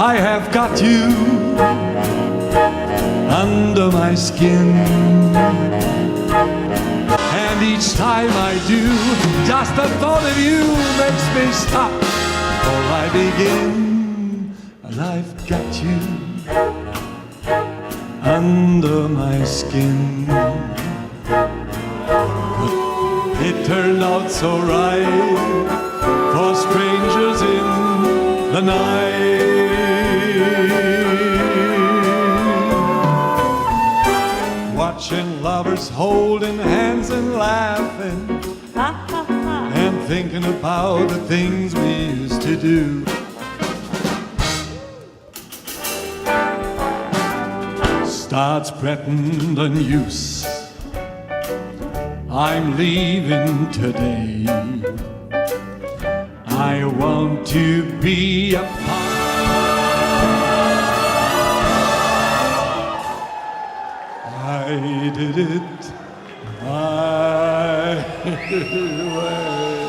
I have got you under my skin. And each time I do, just the thought of you makes me stop before I begin. And I've got you under my skin. It turned out so right for strangers in the night. Watching lovers holding hands and laughing, and thinking about the things we used to do. Start spreading the news, I'm leaving today. I want to be a part. I did it my way.